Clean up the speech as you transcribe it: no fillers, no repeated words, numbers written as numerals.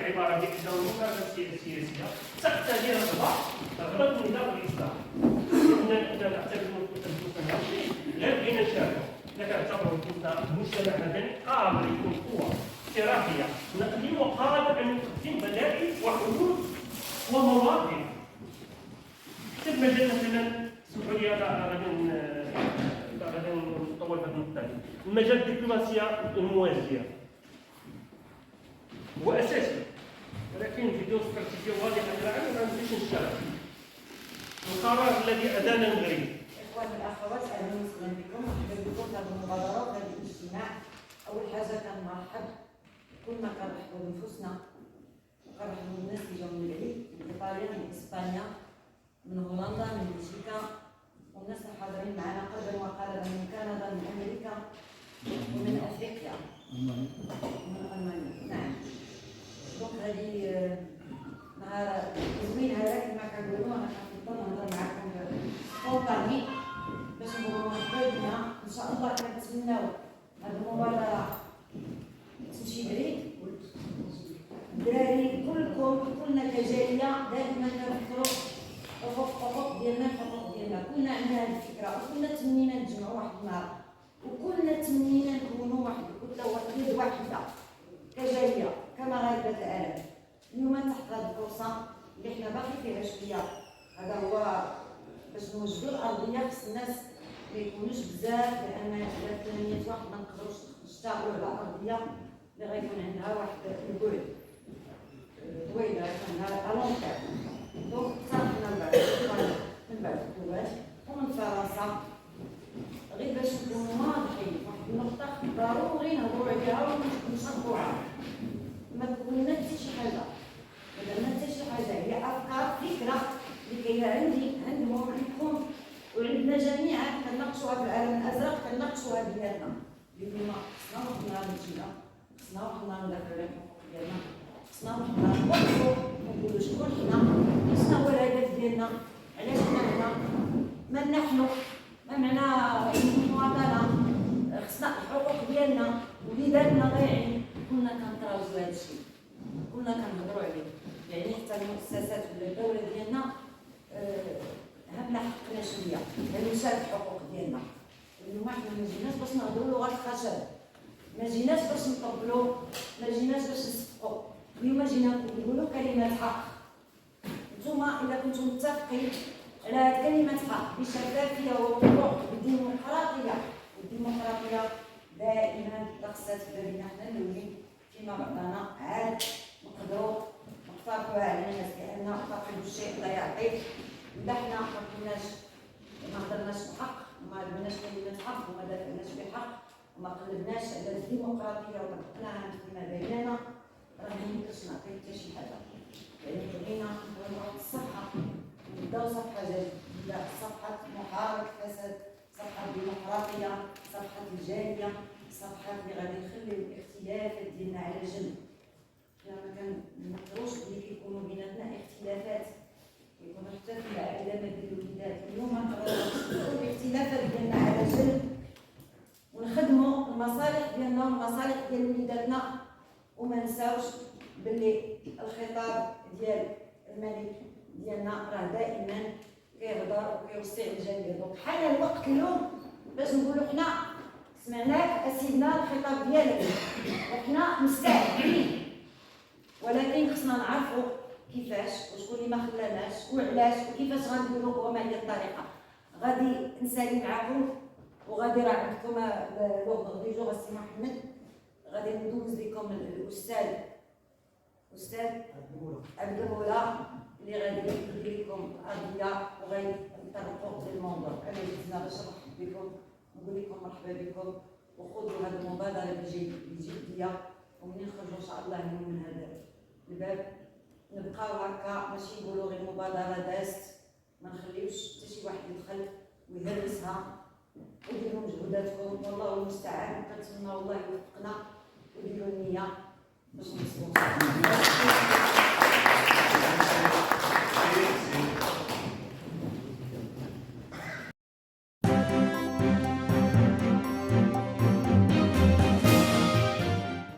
عباره بإحدى المناظر السياسيه تقتضي رغبه النداء والإصلاح. لأننا لا نعتبر أنفسنا غير بين الشارع، لا كنعتبروا أنفسنا مجتمع مدني قادر يكون قوة اقتراحية نقدم وقادر أن يقدم بدائل وحلول ومواقف. في المجال مثلا اسمحوا لي غادي نطول في هذا النقطة. المجال الدبلوماسية الموازية هو أساسي، ولكن فيديو استراتيجية واضحة للعالم ما نمشيش نشتغل. القرار الذي أدان المغرب. إخوان الأخوات أهلا وسهلا بكم، مرحبا بكم في هذه المبادرة وفي هذا الاجتماع. أول حاجة كنرحب كلنا كنرحبوا بنفوسنا وكنرحبوا بالناس اللي جاو من بعيد، من إيطاليا، من إسبانيا، من هولندا، من بلجيكا، والناس اللي حاضرين معنا قلبا وقالبا من كندا، من أمريكا ومن أفريقيا ومن ألمانيا. نعم. دونك هذه نهار زوين هذا كما كنقولوا. أنا كنفضل نهضر معكم سبونطاني باش نقولوا مرحبا بنا. إن شاء الله كنتمناو هذه المبادرة تمشي بعيد. الدراري كلكم كلنا كجالية دائما كنفكروا الحقوق ديالنا، الحقوق ديالنا. كلنا عندنا هذه الفكرة وكلنا تمنينا نتجمعوا واحد النهار وكلنا تمنينا نكونوا واحد الكتلة يد واحدة كجالية كمغاربة العالم. اليوم تحت هذه الفرصة اللي حنا باقي فيها شوية، هذا هو باش نوجدوا الأرضية. خص الناس ما يكونوش بزاف، لأن إذا كان 100 واحد ما نقدروش نشتغلوا على الأرضية اللي غيكون عندها واحد البعد طويلة، غيكون عندها ألون تيرم. دونك اقترحنا من بعد الدول ومن فرنسا غير باش نكونوا واضحين واحد النقطة ضروري نهضروا عليها ونشرحوها. ما تقولنا حتى شي حاجة، ما درنا حتى شي حاجة، هي أفكار فكرة اللي كاينة عندهم عندكم وعندنا جميعا. كنناقشوها في العالم الأزرق، كنناقشوها بيناتنا. اليوم خصنا واحد النهار نتجمعوا، خصنا واحد النهار ندافعوا على الحقوق ديالنا، خصنا واحد النهار نوقفوا ونقولوا شكون حنا، شنو هو الهدف ديالنا، علاش حنا هنا، من نحن، ما معنى المواطنة، خصنا الحقوق ديالنا، وليداتنا ضايعين. كنا كنطراوزو هذا الشيء، كنا كنهضروا عليه. يعني حتى المؤسسات ولا الدولة ديالنا همنا حقنا شوية، يعني مشات الحقوق ديالنا. اليوم حنا ما جيناش باش نهضروا لغة الخشب، ما جيناش باش نطبلوا، ما جيناش باش نصفقوا. اليوم جينا نقولوا كلمة حق. نتوما إذا كنتم متفقين على كلمة حق بشفافية ووضوح بالديمقراطية، والديمقراطية دائما رقصات في بالنا حنا الأولين فيما بعضنا عاد نقدروا نقترحوها على الناس، لأن فاقد الشيء لا يعطيه. إذا حنا ما هضرناش بحق وما عندناش كلمة حق وما دافعناش بحق وما قلبناش على الديمقراطية وطبقناها فيما بيننا، راه ما يمكنش نعطيو حتى شي حاجة. يعني بغينا نكونوا واحد الصفحة، نبداو صفحة جديدة، صفحة محاربة الفساد، صفحة ديمقراطية، صفحة الجالية، صفحة اللي غادي نخليو الاختلافات ديالنا على جنب. حنا ما كنقدروش اللي كيكونوا بيناتنا اختلافات يكونوا حتى في العائلة ما بين الوليدات. اليوم نقدروا الاختلافات ديالنا على جنب ونخدموا المصالح ديالنا والمصالح ديال وليداتنا، وما نساوش باللي الخطاب ديال الملك ديالنا راه دائما كيهضر وكيوصي على الجميع. دونك حان الوقت اليوم باش نقولوا حنا سمعناك اسيدنا الخطاب ديالك وحنا مستعدين، ولكن خصنا نعرفوا كيفاش وشكون اللي ما خلاناش وعلاش وكيفاش غنديروا وما هي الطريقه. غادي نسالي معكم وغادي راه عندكم لوغ دي جور السي محمد، غادي ندوز لكم الاستاذ عبد المولى اللي غادي يدير لكم قضيه وغادي يطرقوا للموضوع. انا جيت باش نرحب بكم ونقول لكم مرحبا بكم وخذوا هذه المبادره بجديه، ومنين نخرجوا ان شاء الله من هذا الباب نبقاو هكا ماشي نقولوا غير مبادره دازت، ما نخليوش حتى شي واحد يدخل ويهرسها. وديروا مجهوداتكم والله المستعان. كنتمنى الله يوفقنا وديروا النيه باش نوصلوا.